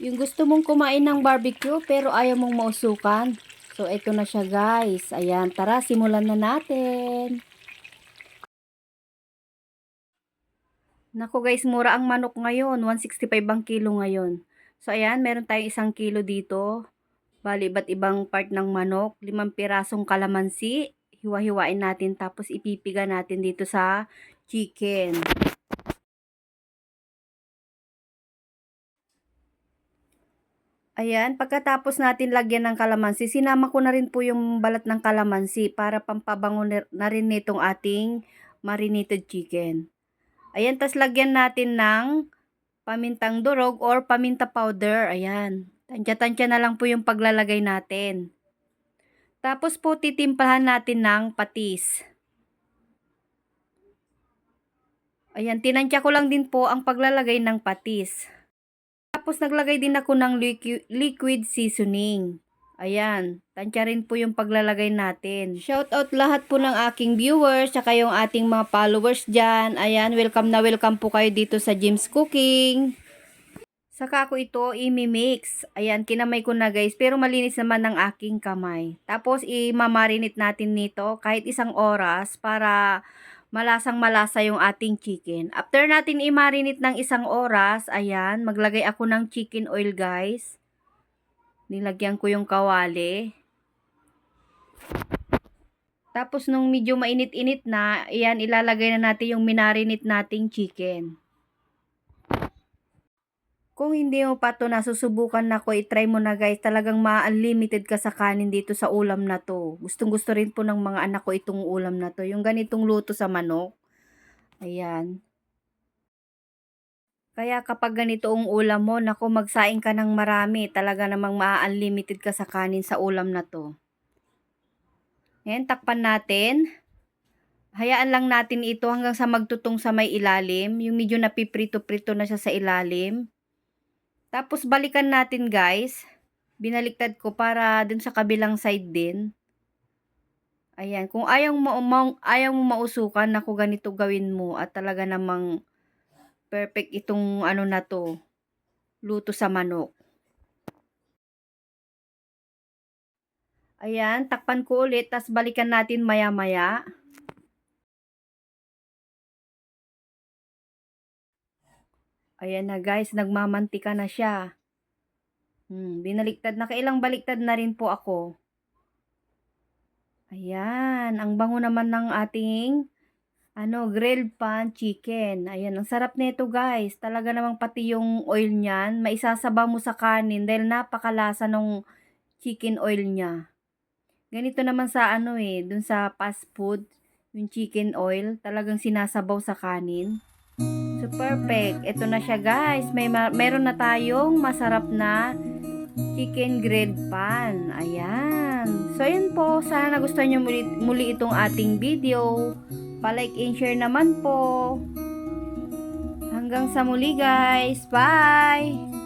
Yung gusto mong kumain ng barbecue pero ayaw mong mausukan. So, ito na siya guys. Ayan, tara, simulan na natin. Naku guys, mura ang manok ngayon. 165 ang kilo ngayon. So, ayan, meron tayong 1 kilo dito. Bali, iba't ibang part ng manok. 5 pirasong kalamansi. Hiwa-hiwain natin tapos ipipiga natin dito sa chicken. Ayan, pagkatapos natin lagyan ng kalamansi, sinama ko na rin po yung balat ng kalamansi para pampabango na rin nitong ating marinated chicken. Ayan, tas lagyan natin ng pamintang durog or paminta powder. Ayan, tansya-tansya na lang po yung paglalagay natin. Tapos po titimplahan natin ng patis. Ayan, tinansya ko lang din po ang paglalagay ng patis. Tapos naglagay din ako ng liquid seasoning. Ayan, tansya rin po yung paglalagay natin. Shoutout lahat po ng aking viewers, tsaka yung ating mga followers dyan. Ayan, welcome na welcome po kayo dito sa Jim's Cooking. Saka ako ito i-mix. Ayan, kinamay ko na guys, pero malinis naman ng aking kamay. Tapos i-marinate natin nito kahit 1 oras para malasang malasa yung ating chicken. After natin i-marinate ng 1 oras, ayan, maglagay ako ng chicken oil guys. Nilagyan ko yung kawali. Tapos nung medyo mainit-init na, ayan, ilalagay na natin yung minarinate nating chicken. Kung hindi mo pa to nasusubukan na ko, i-try mo na guys. Talagang ma-unlimited ka sa kanin dito sa ulam na to. Gustong gusto rin po ng mga anak ko itong ulam na to. Yung ganitong luto sa manok. Ayan. Kaya kapag ganito ang ulam mo, naku, magsaing ka ng marami. Talaga namang ma-unlimited ka sa kanin sa ulam na to. Ayan, takpan natin. Hayaan lang natin ito hanggang sa magtutong sa may ilalim. Yung medyo napiprito-prito na siya sa ilalim. Tapos balikan natin guys. Binaliktad ko para dun sa kabilang side din. Ayan, kung ayaw mo mausukan, naku, ganito gawin mo at talaga namang perfect itong ano na to, luto sa manok. Ayan, takpan ko ulit, tas balikan natin maya-maya. Ayan na guys, nagmamantika na siya. Binaliktad na, kailang baliktad na rin po ako. Ayan, ang bango naman ng ating grilled pan chicken. Ayan, ang sarap nito guys. Talaga namang pati yung oil niyan, maisasaba mo sa kanin dahil napakalasa ng chicken oil niya. Ganito naman sa dun sa fast food, yung chicken oil, talagang sinasabaw sa kanin. So perfect. Ito na siya guys. Meron na tayong masarap na chicken grilled pan. Ayan. So yun po, sana nagustuhan nyo muli itong ating video. Pa-like and share naman po. Hanggang sa muli guys. Bye!